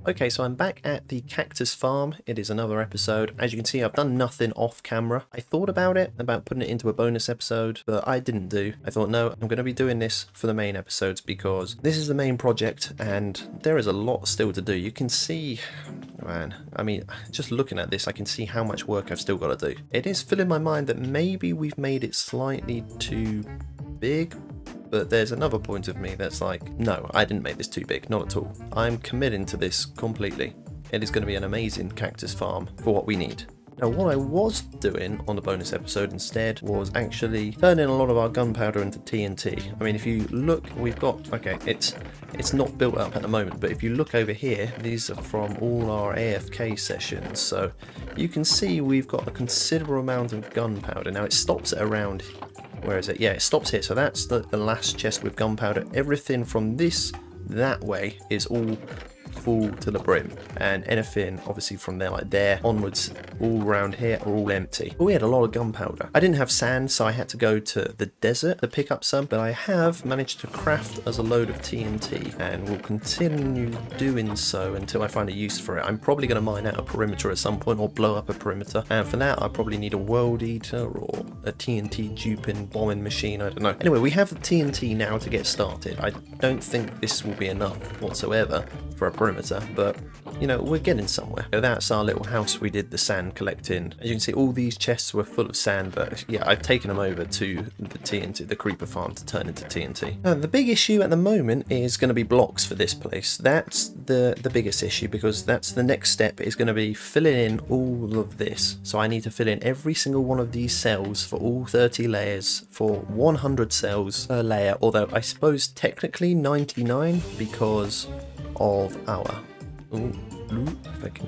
Okay, so I'm back at the Cactus farm. It is another episode. As you can see, I've done nothing off camera. I thought about it, about putting it into a bonus episode, but I didn't do. I thought, no, I'm going to be doing this for the main episodes because this is the main project and there is a lot still to do. You can see, man, I mean, just looking at this, I can see how much work I've still got to do. It is filling my mind that maybe we've made it slightly too big. But there's another point of me that's like, no, I didn't make this too big, not at all. I'm committing to this completely. It is going to be an amazing cactus farm for what we need. Now, what I was doing on the bonus episode instead was actually turning a lot of our gunpowder into TNT. I mean, if you look, we've got, okay, it's not built up at the moment, but if you look over here, these are from all our AFK sessions. So you can see we've got a considerable amount of gunpowder. Now, it stops at around, where is it? Yeah, it stops here. So that's the last chest with gunpowder. Everything from that way is all full to the brim, and anything obviously from there, like there onwards, all around here are all empty. But we had a lot of gunpowder. I didn't have sand, so I had to go to the desert to pick up some, but I have managed to craft as a load of TNT and will continue doing so until I find a use for it. I'm probably going to mine out a perimeter at some point or blow up a perimeter, and for that I probably need a world eater or a TNT duping bombing machine, I don't know. Anyway, we have the TNT now to get started. I don't think this will be enough whatsoever for a perimeter, but you know, we're getting somewhere. So that's our little house we did the sand collecting. As you can see, all these chests were full of sand, but yeah, I've taken them over to the TNT, the creeper farm, to turn into TNT. Now, the big issue at the moment is going to be blocks for this place. That's the biggest issue, because that's the next step, is going to be filling in all of this. So I need to fill in every single one of these cells for all 30 layers for 100 cells per layer, although I suppose technically 99 because of our, if I can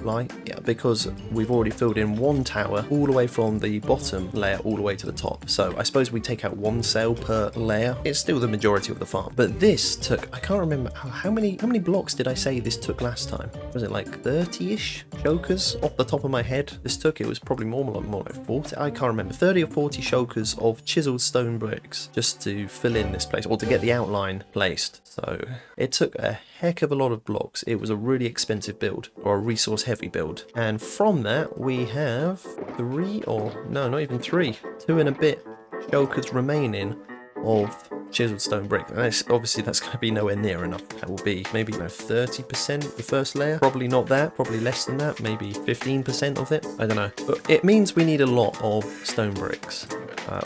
fly, yeah, because we've already filled in one tower all the way from the bottom layer all the way to the top. So I suppose we take out one cell per layer. It's still the majority of the farm, but this took, I can't remember how many blocks did I say this took last time? Was it like 30-ish shulkers off the top of my head? This took, it was probably more like 40, I can't remember, 30 or 40 shulkers of chiseled stone bricks just to fill in this place, or to get the outline placed. So it took a heck of a lot of blocks. It was a really expensive build, or a resource heavy build, and from that we have 3, or no, not even 3, 2 and a bit shulkers remaining of chiseled stone brick. And obviously that's going to be nowhere near enough. That will be maybe 30% the first layer, probably not that, probably less than that, maybe 15% of it, I don't know. But it means we need a lot of stone bricks.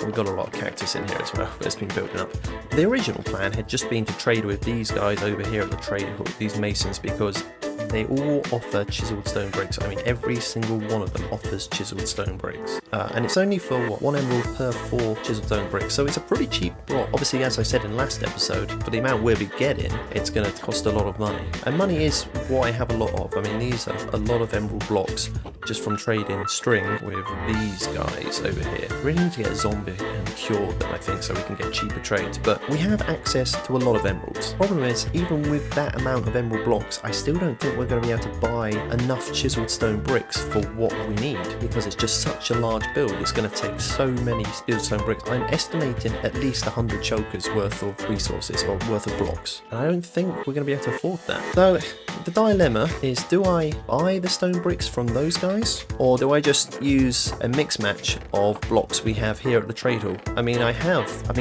We've got a lot of cactus in here as well, but it's been building up. The original plan had just been to trade with these guys over here at the trade hall, these masons, because they all offer chiseled stone bricks. I mean, every single one of them offers chiseled stone bricks. And it's only for, what, 1 emerald per 4 chiseled stone bricks. So it's a pretty cheap block. Obviously, as I said in last episode, for the amount we'll be getting, it's going to cost a lot of money. And money is what I have a lot of. I mean, these are a lot of emerald blocks just from trading string with these guys over here. We really need to get a zombie and cure them, I think, so we can get cheaper trades. But we have access to a lot of emeralds. Problem is, even with that amount of emerald blocks, I still don't think we're going to be able to buy enough chiseled stone bricks for what we need, because it's just such a large build. It's going to take so many chiseled stone bricks. I'm estimating at least 100 chokers worth of resources, or worth of blocks, and I don't think we're going to be able to afford that. So the dilemma is, do I buy the stone bricks from those guys, or do I just use a mix match of blocks we have here at the trade hall? I mean,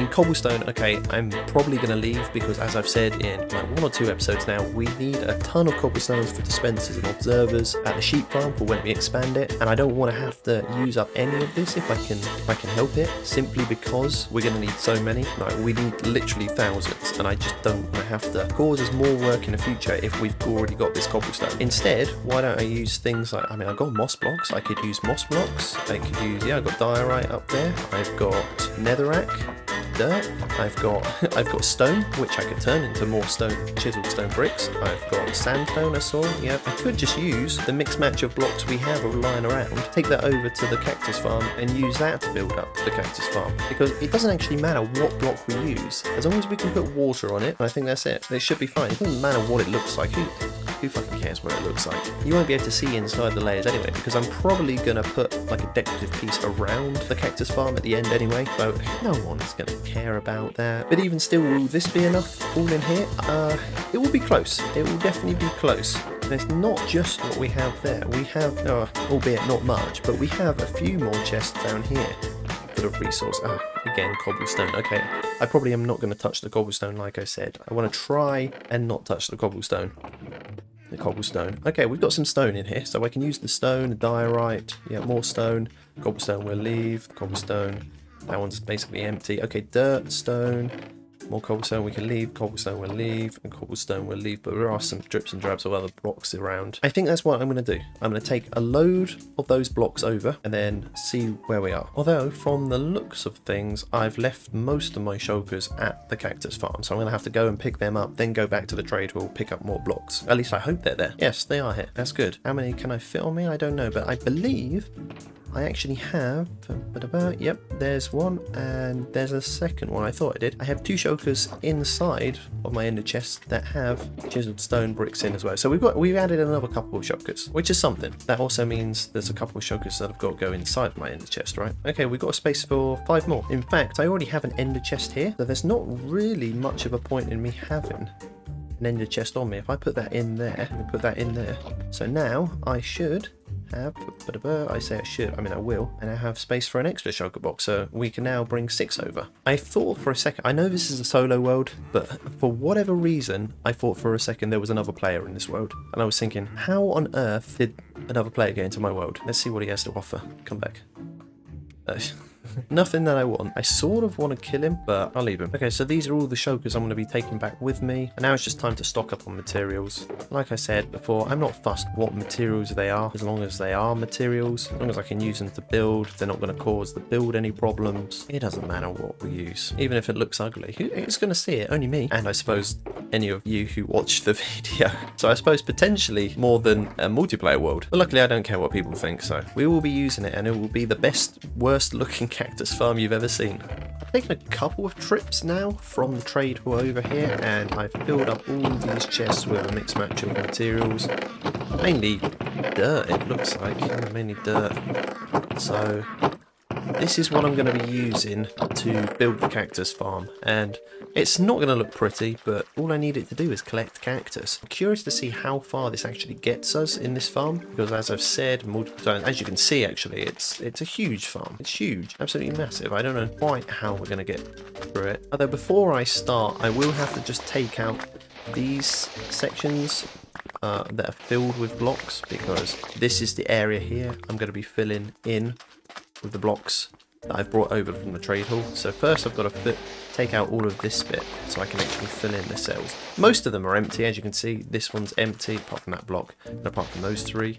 cobblestone, okay, I'm probably going to leave, because as I've said in like 1 or 2 episodes now, we need a ton of cobblestone for dispensers and observers at the sheep farm for when we expand it, and I don't want to have to use up any of this if I can help it, simply because we're going to need so many. Like, we need literally thousands, and I just don't want to have to cause us more work in the future if we've already got this cobblestone. Instead, why don't I use things like, I mean, I've got moss blocks, I could use moss blocks, I could use, yeah, I've got diorite up there, I've got netherrack, dirt, I've got stone, which I could turn into more chiseled stone bricks. I've got sandstone, I saw, yeah. I could just use the mixed match of blocks we have lying around, take that over to the cactus farm and use that to build up the cactus farm, because it doesn't actually matter what block we use, as long as we can put water on it. I think that's it. It should be fine. It doesn't matter what it looks like. Who fucking cares what it looks like? You won't be able to see inside the layers anyway, because I'm probably gonna put like a decorative piece around the cactus farm at the end anyway, so no one's gonna care about that. But even still, will this be enough all in here? It will be close. It will definitely be close. there's not just what we have there. We have, albeit not much, but we have a few more chests down here for the resource. Again, cobblestone. Okay, I probably am not going to touch the cobblestone like I said. I want to try and not touch the cobblestone. Okay, we've got some stone in here, so I can use the stone, the diorite. Yeah, more stone. Cobblestone we'll leave. Cobblestone. That one's basically empty. Okay, dirt, stone. More cobblestone we can leave, cobblestone we'll leave, and cobblestone we'll leave, but there are some drips and drabs of other blocks around. I think that's what I'm going to do. I'm going to take a load of those blocks over and then see where we are. Although, from the looks of things, I've left most of my shulkers at the cactus farm, so I'm going to have to go and pick them up, then go back to the trade hall, pick up more blocks. At least I hope they're there. Yes, they are here. That's good. How many can I fit on me? I don't know, but I believe I actually have, yep, there's one, and there's a second one. I thought I did. I have two shulkers inside of my ender chest that have chiseled stone bricks in as well. So we've added another couple of shulkers, which is something. That also means there's a couple of shulkers that have got to go inside my ender chest, right? Okay, we've got a space for 5 more. In fact, I already have an ender chest here, so there's not really much of a point in me having an ender chest on me. If I put that in there, and put that in there, so now I should have, I say I should, I mean I will, and I have space for an extra shulker box, so we can now bring 6 over. I thought for a second, I know this is a solo world, but for whatever reason, I thought for a second there was another player in this world, and I was thinking, how on earth did another player get into my world? Let's see what he has to offer. Come back. Nothing that I want. I sort of want to kill him, but I'll leave him. Okay, so these are all the shulkers I'm going to be taking back with me. And now it's just time to stock up on materials. Like I said before, I'm not fussed what materials they are, as long as they are materials. As long as I can use them to build, they're not going to cause the build any problems. It doesn't matter what we use. Even if it looks ugly. Who's going to see it? Only me. And I suppose any of you who watch the video. So I suppose potentially more than a multiplayer world. But luckily I don't care what people think, so we will be using it, and it will be the best, worst looking cactus farm you've ever seen. I've taken a couple of trips now from the trade hall over here, and I've filled up all these chests with a mixed match of materials. Mainly dirt, it looks like. Mainly dirt. So this is what I'm going to be using to build the cactus farm, and it's not going to look pretty, but all I need it to do is collect cactus. I'm curious to see how far this actually gets us in this farm, because as I've said multiple times, as you can see actually, it's a huge farm. It's huge, absolutely massive. I don't know quite how we're going to get through it. Although before I start, I will have to just take out these sections that are filled with blocks, because this is the area here I'm going to be filling in with the blocks that I've brought over from the trade hall. So first I've got to take out all of this bit so I can actually fill in the cells. Most of them are empty, as you can see. This one's empty apart from that block, and apart from those 3,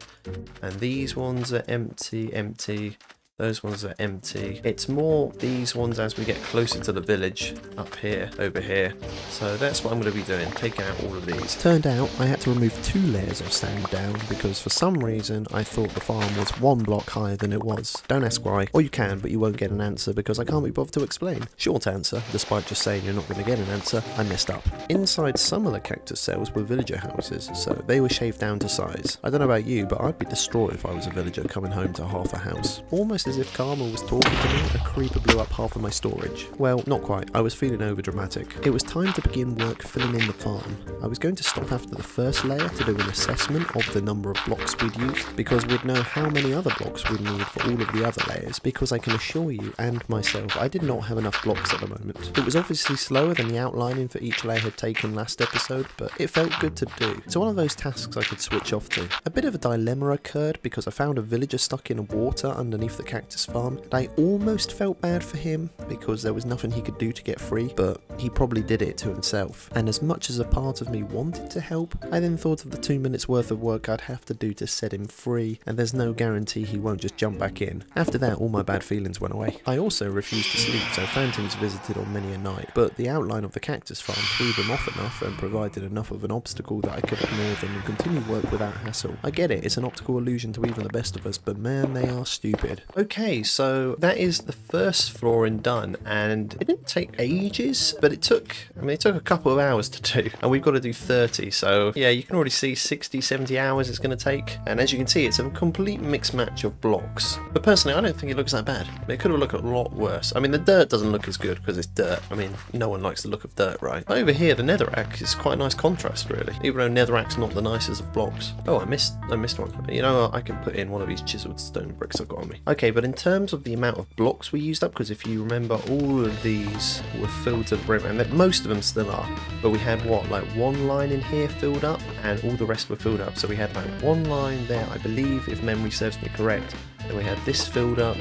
and these ones are empty. Those ones are empty. It's more these ones as we get closer to the village up here, over here. So that's what I'm going to be doing, taking out all of these. Turned out I had to remove 2 layers of sand down because for some reason I thought the farm was 1 block higher than it was. Don't ask why, or you can, but you won't get an answer because I can't be bothered to explain. Short answer, despite just saying you're not going to get an answer, I messed up. Inside some of the cactus cells were villager houses, so they were shaved down to size. I don't know about you, but I'd be distraught if I was a villager coming home to half a house. Almost as if Karma was talking to me, a creeper blew up half of my storage. Well, not quite, I was feeling over dramatic. It was time to begin work filling in the farm. I was going to stop after the first layer to do an assessment of the number of blocks we'd used, because we'd know how many other blocks we'd need for all of the other layers, because I can assure you and myself I did not have enough blocks at the moment. It was obviously slower than the outlining for each layer had taken last episode, but it felt good to do. It's one of those tasks I could switch off to. A bit of a dilemma occurred because I found a villager stuck in water underneath the cactus farm. I almost felt bad for him because there was nothing he could do to get free, but he probably did it to himself. And as much as a part of me wanted to help, I then thought of the 2 minutes worth of work I'd have to do to set him free, and there's no guarantee he won't just jump back in. After that, all my bad feelings went away. I also refused to sleep, so phantoms visited on many a night, but the outline of the cactus farm threw them off enough and provided enough of an obstacle that I could ignore them and continue work without hassle. I get it, it's an optical illusion to even the best of us, but man, they are stupid. Okay. Okay, so that is the first flooring done, and it didn't take ages, but it took a couple of hours to do, and we've got to do 30, so yeah, you can already see 60, 70 hours it's going to take, and as you can see, it's a complete mixed match of blocks. But personally, I don't think it looks that bad. It could have looked a lot worse. I mean, the dirt doesn't look as good because it's dirt. I mean, no one likes the look of dirt, right? But over here, the netherrack is quite a nice contrast, really, even though netherrack's not the nicest of blocks. Oh, I missed one. You know, I can put in one of these chiseled stone bricks I've got on me. Okay, but in terms of the amount of blocks we used up, because if you remember, all of these were filled to the brim, and most of them still are, but we had what, like one line in here filled up, and all the rest were filled up. So we had like one line there, I believe, if memory serves me correct. Then we had this filled up,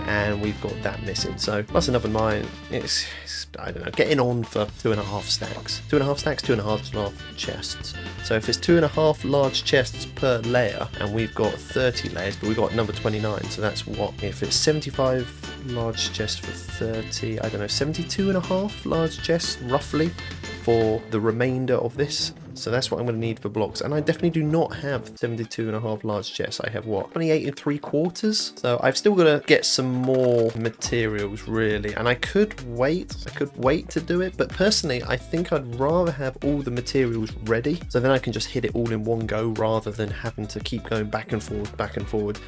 and we've got that missing. So plus another line. It's I don't know, getting on for 2.5 stacks. 2.5 stacks, 2.5 chests. So if it's 2.5 large chests per layer, and we've got 30 layers, but we've got number 29, so that's what, if it's 75 large chests for 30, I don't know, 72.5 large chests roughly for the remainder of this. So that's what I'm going to need for blocks, and I definitely do not have 72.5 large chests. I have what, 28.75. So I've still got to get some more materials, really, and I could wait to do it, but personally I think I'd rather have all the materials ready, so then I can just hit it all in one go rather than having to keep going back and forward.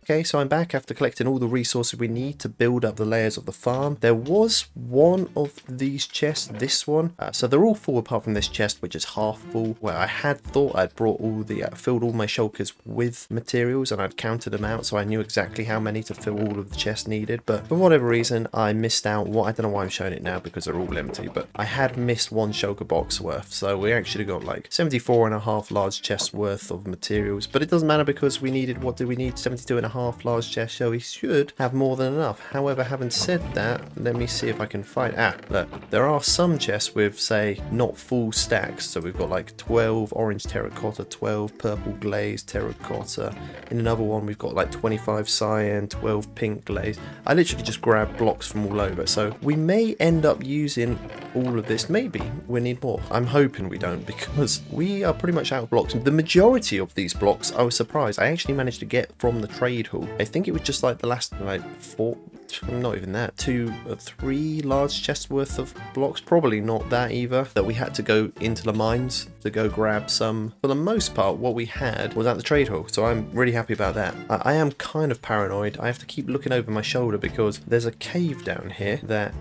Okay, so I'm back after collecting all the resources we need to build up the layers of the farm. There was one of these chests, this one. So they're all full apart from this chest, which is half full. Well, I had thought I'd brought filled all my shulkers with materials, and I'd counted them out, so I knew exactly how many to fill all of the chests needed. But for whatever reason, I missed out. I don't know why I'm showing it now because they're all empty, but I had missed one shulker box worth. So we actually got like 74.5 large chests worth of materials. But it doesn't matter because we needed, what did we need? 72.5 large chests, so we should have more than enough. However, having said that, let me see if I can find, look, there are some chests with, say, not full stacks. So we've got like 12 orange terracotta, 12 purple glazed terracotta. In another one we've got like 25 cyan, 12 pink glaze. I literally just grabbed blocks from all over, so we may end up using all of this. Maybe we need more. I'm hoping we don't, because we are pretty much out of blocks. The majority of these blocks, I was surprised, I actually managed to get from the trade hall. I think it was just like the last like 4, not even that, 2 or 3 large chests worth of blocks, probably not that either, that we had to go into the mines to go grab some. For the most part, what we had was at the trade hall, so I'm really happy about that. I am kind of paranoid. I have to keep looking over my shoulder because there's a cave down here that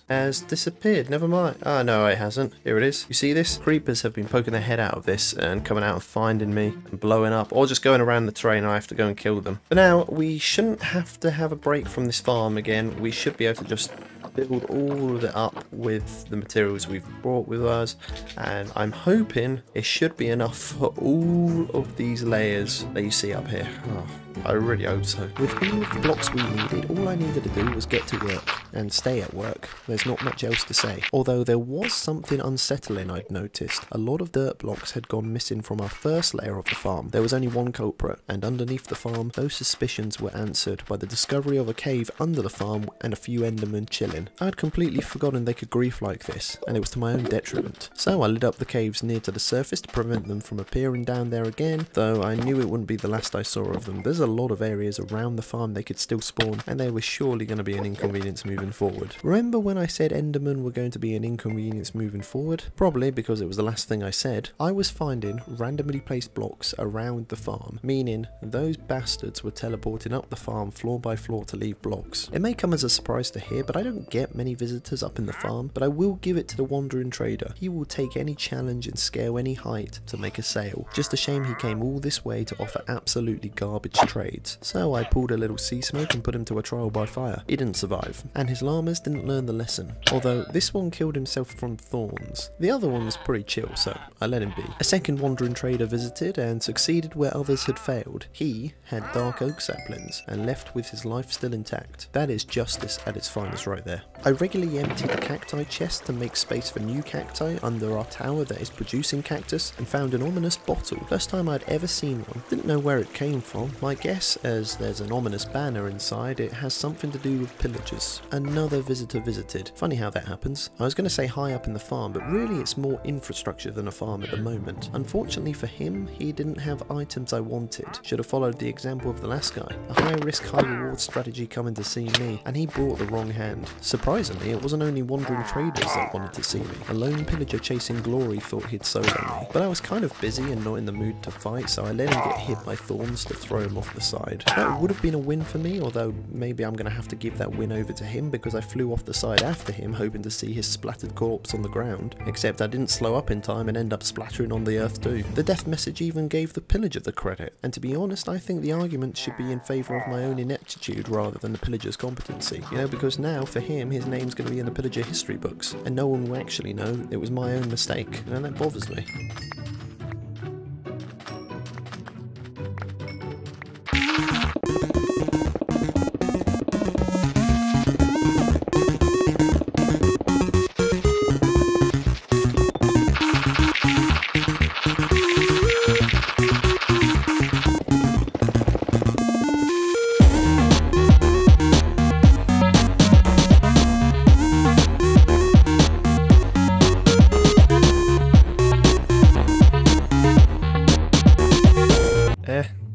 has disappeared. Never mind. Oh no, it hasn't. Here it is. You see this? Creepers have been poking their head out of this and coming out and finding me and blowing up, or just going around the terrain. I have to go and kill them. But now we shouldn't have to have a break from this farm again. We should be able to just build all of it up with the materials we've brought with us, and I'm hoping it should be enough for all of these layers that you see up here. Oh, I really hope so. With all of the blocks we needed, all I needed to do was get to work and stay at work. There's not much else to say. Although there was something unsettling I'd noticed. A lot of dirt blocks had gone missing from our first layer of the farm. There was only one culprit, and underneath the farm, those suspicions were answered by the discovery of a cave under the farm and a few endermen chilling. I had completely forgotten they could grief like this, and it was to my own detriment. So I lit up the caves near to the surface to prevent them from appearing down there again, though I knew it wouldn't be the last I saw of them. There's a lot of areas around the farm they could still spawn, and they were surely going to be an inconvenience moving forward. Remember when I said endermen were going to be an inconvenience moving forward? Probably because it was the last thing I said. I was finding randomly placed blocks around the farm, meaning those bastards were teleporting up the farm floor by floor to leave blocks. It may come as a surprise to hear, but I don't get many visitors up in the farm, but I will give it to the wandering trader. He will take any challenge and scale any height to make a sale. Just a shame he came all this way to offer absolutely garbage trades. So I pulled a little sea smoke and put him to a trial by fire. He didn't survive, and his llamas didn't learn the lesson, although this one killed himself from thorns. The other one was pretty chill, so I let him be. A second wandering trader visited and succeeded where others had failed. He had dark oak saplings and left with his life still intact. That is justice at its finest right there. I regularly empty the cacti chest to make space for new cacti under our tower that is producing cactus, and found an ominous bottle. First time I'd ever seen one. Didn't know where it came from. My guess, as there's an ominous banner inside, it has something to do with pillagers. Another visitor visited. Funny how that happens. I was going to say high up in the farm, but really it's more infrastructure than a farm at the moment. Unfortunately for him, he didn't have items I wanted. Should have followed the example of the last guy. A high risk, high reward strategy coming to see me, and he brought the wrong hand. Surprisingly, it wasn't only wandering traders that wanted to see me. A lone pillager chasing glory thought he'd solo me, but I was kind of busy and not in the mood to fight, so I let him get hit by thorns to throw him off the side. That would have been a win for me, although maybe I'm going to have to give that win over to him because I flew off the side after him hoping to see his splattered corpse on the ground, except I didn't slow up in time and end up splattering on the earth too. The death message even gave the pillager the credit, and to be honest I think the argument should be in favour of my own ineptitude rather than the pillager's competency, you know, because now for him his name's going to be in the pillager history books, and no one will actually know it was my own mistake, and that bothers me.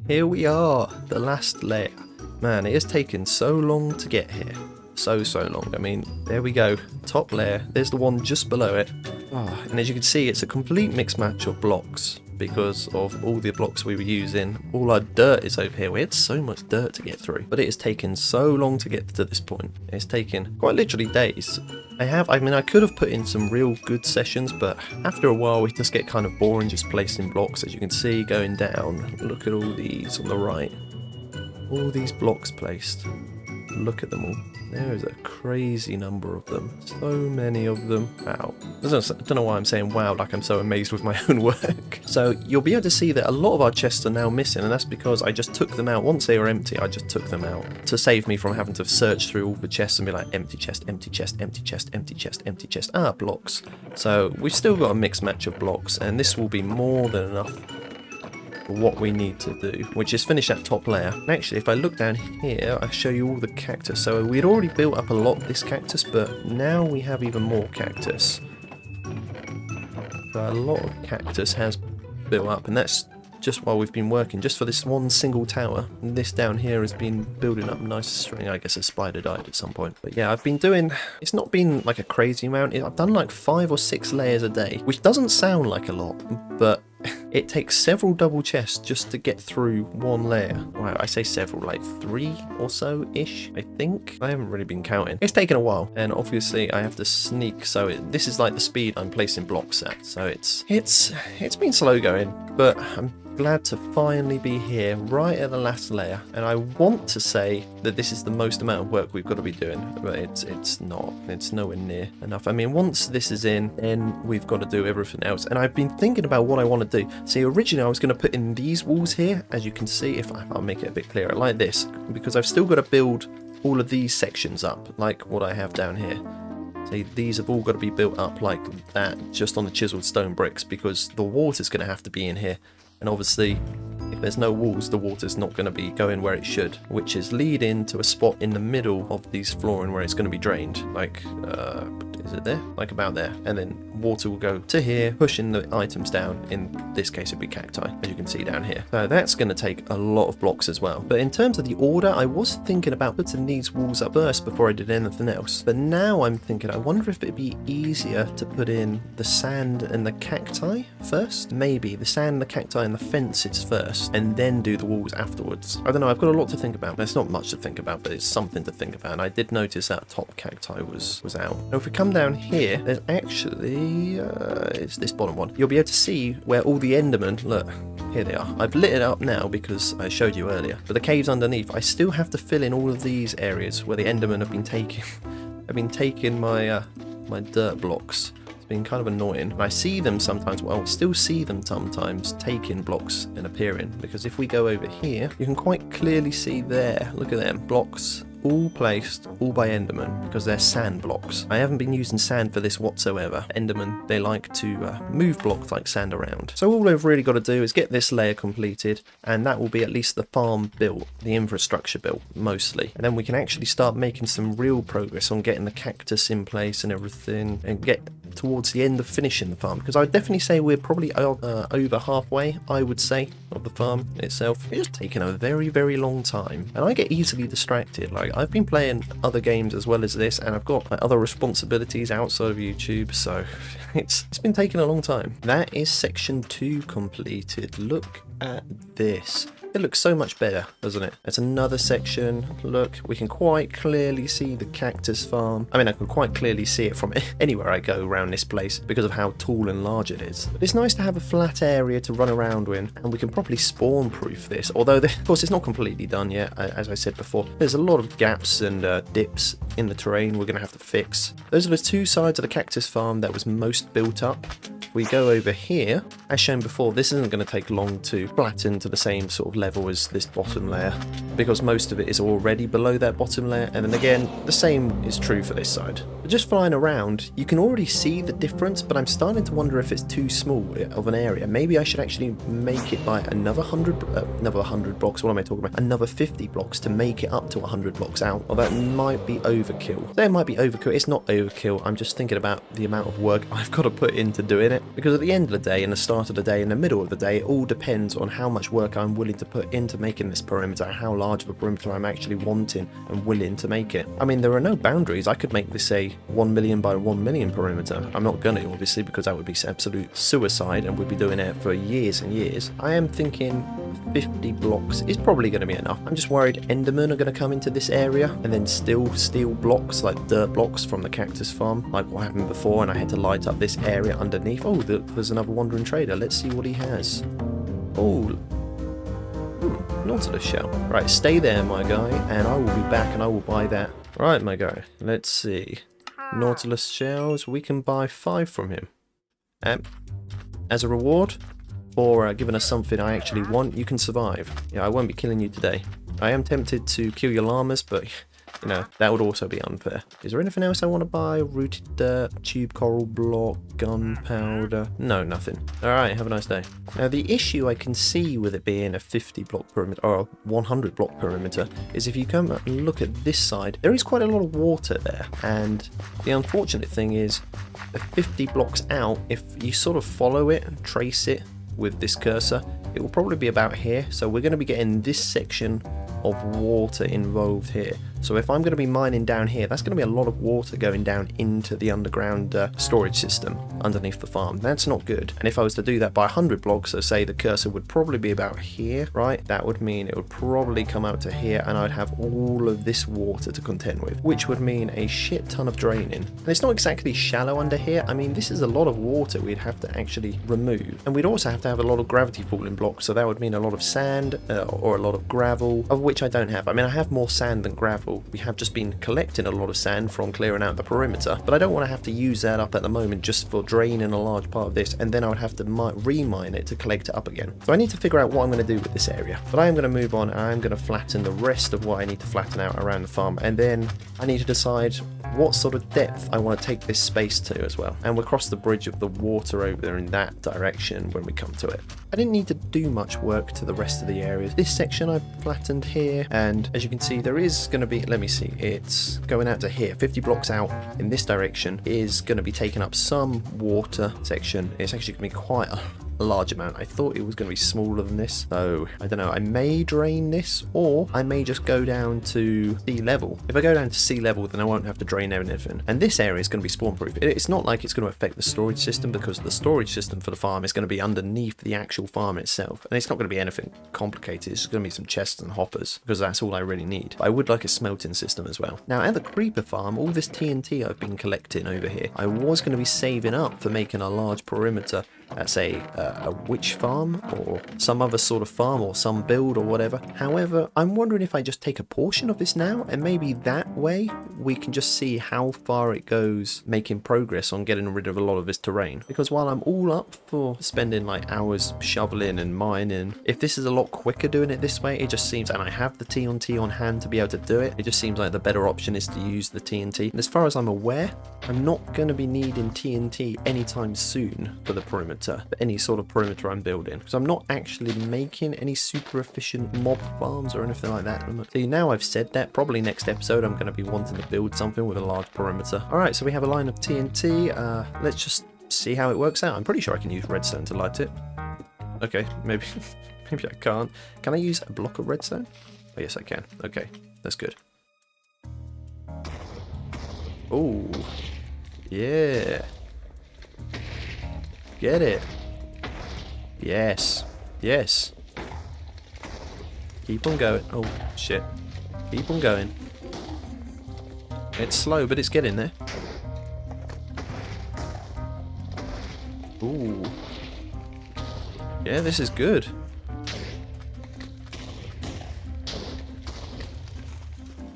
Here we are, the last layer. Man, it has taken so long to get here. So long. I mean, there we go. Top layer. There's the one just below it. Oh, and as you can see, it's a complete mixed match of blocks because of all the blocks we were using. All our dirt is over here. We had so much dirt to get through, but it has taken so long to get to this point. It's taken quite literally days. I mean, I could have put in some real good sessions, but after a while we just get kind of boring just placing blocks. As you can see going down, look at all these on the right. All these blocks placed. Look at them all. There is a crazy number of them. So many of them. Wow. I don't know why I'm saying wow like I'm so amazed with my own work. So you'll be able to see that a lot of our chests are now missing, and that's because I just took them out. Once they were empty, I just took them out to save me from having to search through all the chests and be like empty chest, empty chest, empty chest, empty chest, empty chest. Ah, blocks. So we've still got a mixed match of blocks, and this will be more than enough what we need to do, which is finish that top layer. And actually, if I look down here, I'll show you all the cactus. So we'd already built up a lot of this cactus, but now we have even more cactus. So a lot of cactus has built up, and that's just while we've been working, just for this one single tower. And this down here has been building up a nice string. I guess a spider died at some point. But yeah, I've been doing, it's not been like a crazy amount. I've done like 5 or 6 layers a day, which doesn't sound like a lot, but it takes several double chests just to get through one layer. Wow, I say several, like 3 or so-ish, I think. I haven't really been counting. It's taken a while, and obviously I have to sneak, so this is like the speed I'm placing blocks at. So it's been slow going, but I'm glad to finally be here right at the last layer, and I want to say that this is the most amount of work we've got to be doing, but it's not. It's nowhere near enough. I mean, once this is in, then we've got to do everything else, and I've been thinking about what I want to do. See, originally I was going to put in these walls here, as you can see, if I'll make it a bit clearer, like this, because I've still got to build all of these sections up, like what I have down here. See, these have all got to be built up like that, just on the chiseled stone bricks, because the water's going to have to be in here. And obviously, if there's no walls, the water's not going to be going where it should, which is leading to a spot in the middle of these flooring where it's going to be drained. Like, is it there? Like about there. And then water will go to here, pushing the items down. In this case, it'd be cacti, as you can see down here. So that's going to take a lot of blocks as well. But in terms of the order, I was thinking about putting these walls up first before I did anything else. But now I'm thinking, I wonder if it'd be easier to put in the sand and the cacti first? Maybe the sand, the cacti, and the fences first, and then do the walls afterwards. I don't know, I've got a lot to think about. There's not much to think about, but it's something to think about. And I did notice that top cacti was out. Now, if we come down here, there's actually it's this bottom one. You'll be able to see where all the Endermen, look, here they are. I've lit it up now because I showed you earlier. But the caves underneath, I still have to fill in all of these areas where the Endermen have been taking my my dirt blocks. It's been kind of annoying. And I see them sometimes, well, I still see them sometimes taking blocks and appearing, because if we go over here, you can quite clearly see there, look at them, blocks all placed, all by Endermen, because they're sand blocks. I haven't been using sand for this whatsoever. Endermen, they like to move blocks like sand around. So all I've really got to do is get this layer completed, and that will be at least the farm built, the infrastructure built, mostly. And then we can actually start making some real progress on getting the cactus in place and everything, and get towards the end of finishing the farm, because I would definitely say we're probably over halfway, I would say, of the farm itself. It's just taken a very, very long time, and I get easily distracted. Like, I've been playing other games as well as this, and I've got other responsibilities outside of YouTube, so it's been taking a long time. That is section 2 completed. Look at this. It looks so much better, doesn't it? It's another section. Look, we can quite clearly see the cactus farm. I mean, I can quite clearly see it from anywhere I go around this place because of how tall and large it is. But it's nice to have a flat area to run around in, and we can properly spawn proof this. Although, of course, it's not completely done yet. As I said before, there's a lot of gaps and dips in the terrain we're going to have to fix. Those are the two sides of the cactus farm that was most built up. We go over here, as shown before, this isn't going to take long to flatten to the same sort of level as this bottom layer, because most of it is already below that bottom layer, and then again, the same is true for this side. But just flying around, you can already see the difference, but I'm starting to wonder if it's too small of an area. Maybe I should actually make it by another 100 blocks, what am I talking about? Another 50 blocks to make it up to 100 blocks out, or that might be overkill. There might be overkill, it's not overkill, I'm just thinking about the amount of work I've got to put into doing it. Because at the end of the day, in the start of the day, in the middle of the day, it all depends on how much work I'm willing to put into making this perimeter, how large of a perimeter I'm actually wanting and willing to make it. I mean, there are no boundaries. I could make this a 1 million by 1 million perimeter. I'm not gonna, obviously, because that would be absolute suicide and we'd be doing it for years and years. I am thinking 50 blocks is probably going to be enough. I'm just worried Endermen are going to come into this area and then still steal blocks, like dirt blocks from the cactus farm, like what happened before, and I had to light up this area underneath. Oh, there's another wandering trader. Let's see what he has. Oh, Nautilus shell. Right, stay there, my guy, and I will be back and I will buy that. Right, my guy, let's see. Nautilus shells, we can buy 5 from him. As a reward for giving us something I actually want, you can survive. Yeah, I won't be killing you today. I am tempted to kill your llamas, but you know, that would also be unfair. Is there anything else I want to buy? Rooted dirt, tube coral block, gunpowder? No, nothing. Alright, have a nice day. Now, the issue I can see with it being a 50 block perimeter, or a 100 block perimeter, is if you come up and look at this side, there is quite a lot of water there. And the unfortunate thing is, 50 blocks out, if you sort of follow it and trace it with this cursor, it will probably be about here. So we're going to be getting this section of water involved here. So if I'm going to be mining down here, that's going to be a lot of water going down into the underground storage system underneath the farm. That's not good. And if I was to do that by 100 blocks, so say the cursor would probably be about here, right? That would mean it would probably come out to here, and I'd have all of this water to contend with, which would mean a shit ton of draining. And it's not exactly shallow under here. I mean, this is a lot of water we'd have to actually remove. And we'd also have to have a lot of gravity falling blocks, so that would mean a lot of sand or a lot of gravel, of which I don't have. I mean, I have more sand than gravel. We have just been collecting a lot of sand from clearing out the perimeter, but I don't want to have to use that up at the moment just for draining a large part of this, and then I would have to remine it to collect it up again. So I need to figure out what I'm going to do with this area. But I am going to move on, and I'm going to flatten the rest of what I need to flatten out around the farm, and then I need to decide what sort of depth I want to take this space to as well. And we'll cross the bridge of the water over there in that direction when we come to it. I didn't need to do much work to the rest of the areas. This section I've flattened here, and as you can see, there is going to be, let me see, it's going out to here. 50 blocks out in this direction is going to be taking up some water section. It's actually going to be quite a large amount. I thought it was going to be smaller than this, so I don't know. I may drain this, or I may just go down to sea level. If I go down to sea level, then I won't have to drain anything, and this area is going to be spawn proof. It's not like it's going to affect the storage system, because the storage system for the farm is going to be underneath the actual farm itself, and it's not going to be anything complicated. It's just going to be some chests and hoppers, because that's all I really need. But I would like a smelting system as well. Now at the creeper farm, all this TNT I've been collecting over here, I was going to be saving up for making a large perimeter at, say, a witch farm or some other sort of farm or some build or whatever. However, I'm wondering if I just take a portion of this now, and maybe that way we can just see how far it goes making progress on getting rid of a lot of this terrain. Because while I'm all up for spending like hours shoveling and mining, if this is a lot quicker doing it this way, it just seems, and I have the TNT on hand to be able to do it, it just seems like the better option is to use the TNT. And as far as I'm aware, I'm not going to be needing TNT anytime soon for the perimeter, for any sort of perimeter I'm building, because I'm not actually making any super efficient mob farms or anything like that. See, now I've said that, probably next episode I'm going to be wanting to build something with a large perimeter. Alright, so we have a line of TNT. Let's just see how it works out. I'm pretty sure I can use redstone to light it. Okay, maybe maybe I can't. Can I use a block of redstone? Oh yes I can. Okay, that's good. Oh yeah, get it. Yes, yes. Keep on going. Oh shit, keep on going. It's slow, but it's getting there. Ooh. Yeah, this is good.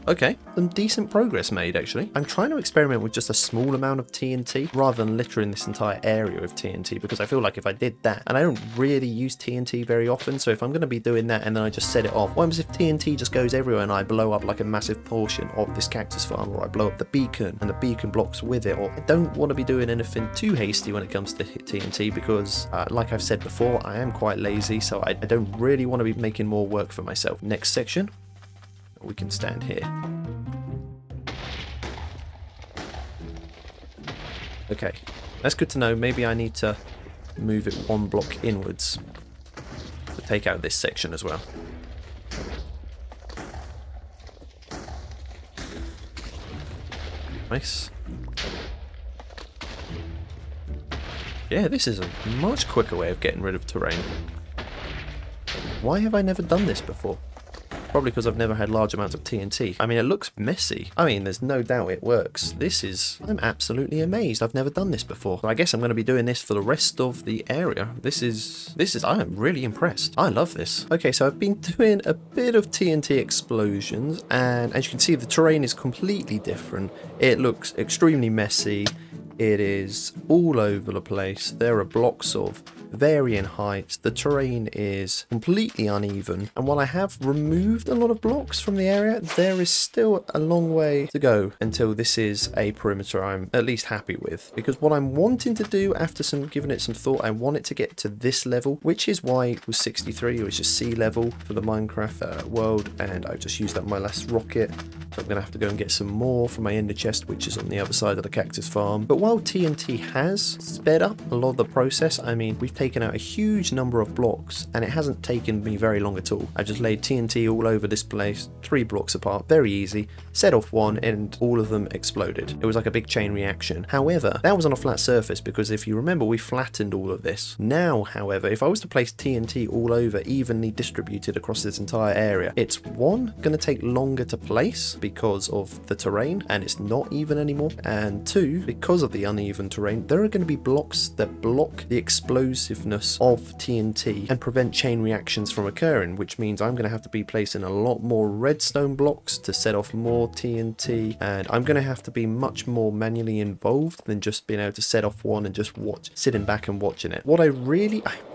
Okay, some decent progress made actually. I'm trying to experiment with just a small amount of TNT rather than littering this entire area with TNT, because I feel like if I did that, and I don't really use TNT very often, so if I'm going to be doing that and then I just set it off, what happens if TNT just goes everywhere and I blow up like a massive portion of this cactus farm, or I blow up the beacon and the beacon blocks with it? Or I don't want to be doing anything too hasty when it comes to TNT, because like I've said before, I am quite lazy, so I don't really want to be making more work for myself. Next section. We can stand here. Okay, that's good to know. Maybe I need to move it one block inwards to take out this section as well. Nice. Yeah, this is a much quicker way of getting rid of terrain. Why have I never done this before? Probably because I've never had large amounts of TNT. I mean, it looks messy. I mean, there's no doubt it works. I'm absolutely amazed. I've never done this before. So I guess I'm going to be doing this for the rest of the area. I am really impressed. I love this. Okay, so I've been doing a bit of TNT explosions, and as you can see, the terrain is completely different. It looks extremely messy. It is all over the place. There are blocks of varying heights. The terrain is completely uneven, and while I have removed a lot of blocks from the area, there is still a long way to go until this is a perimeter I'm at least happy with. Because what I'm wanting to do, after giving it some thought, I want it to get to this level, which is why it was 63, which is sea level for the Minecraft world, and I've just used up my last rocket, so I'm gonna have to go and get some more from my ender chest, which is on the other side of the cactus farm. But while TNT has sped up a lot of the process, I mean, we've taken out a huge number of blocks, and it hasn't taken me very long at all. I just laid TNT all over this place, 3 blocks apart, very easy, set off one, and all of them exploded. It was like a big chain reaction. However, that was on a flat surface, because if you remember, we flattened all of this. Now, however, if I was to place TNT all over, evenly distributed across this entire area, it's one, going to take longer to place because of the terrain, and it's not even anymore, and two, because of the uneven terrain, there are going to be blocks that block the explosiveness of TNT and prevent chain reactions from occurring, which means I'm going to have to be placing a lot more redstone blocks to set off more TNT, and I'm going to have to be much more manually involved than just being able to set off one and just sitting back and watching it. What I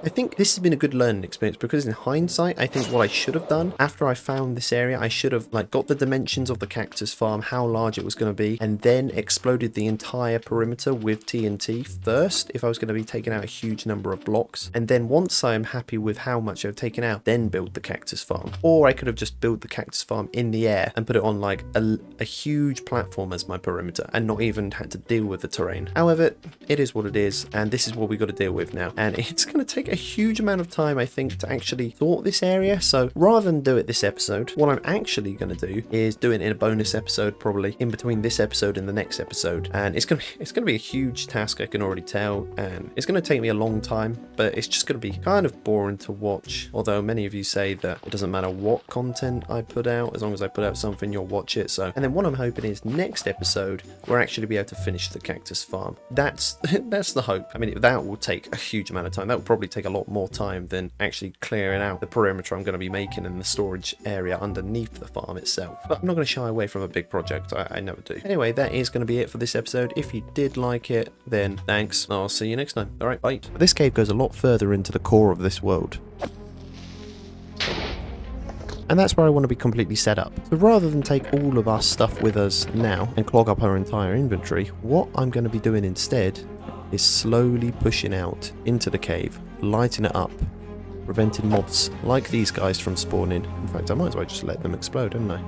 think this has been a good learning experience, because in hindsight, I think what I should have done after I found this area, I should have got the dimensions of the cactus farm, how large it was going to be, and then exploded the entire perimeter with TNT first if I was going to be taking out a huge number of blocks, and then once I am happy with how much I've taken out, then build the cactus farm. Or I could have just built the cactus farm in the air and put it on like a huge platform as my perimeter and not even had to deal with the terrain. However, it is what it is, and this is what we got to deal with now, and it's going to take a huge amount of time, I think, to actually sort this area. So rather than do it this episode, what I'm actually going to do is do it in a bonus episode, probably in between this episode and the next episode, and it's going to be a huge task, I can already tell, and it's going to take me a long time, but it's just going to be kind of boring to watch, although many of you say that it doesn't matter what content I put out, as long as I put out something, you'll watch it. So, and then what I'm hoping is next episode we'll actually be able to finish the cactus farm. That's the hope. I mean, that will take a huge amount of time. That will probably take a lot more time than actually clearing out the perimeter I'm going to be making in the storage area underneath the farm itself. But I'm not going to shy away from a big project. I never do. Anyway, that is going to be it for this episode. If you did like it, then thanks. I'll see you next time. All right, bye. This cave goes a lot further into the core of this world, and that's where I want to be completely set up. So rather than take all of our stuff with us now and clog up our entire inventory, what I'm going to be doing instead is slowly pushing out into the cave, lighting it up, preventing mobs like these guys from spawning. In fact, I might as well just let them explode, hadn't I?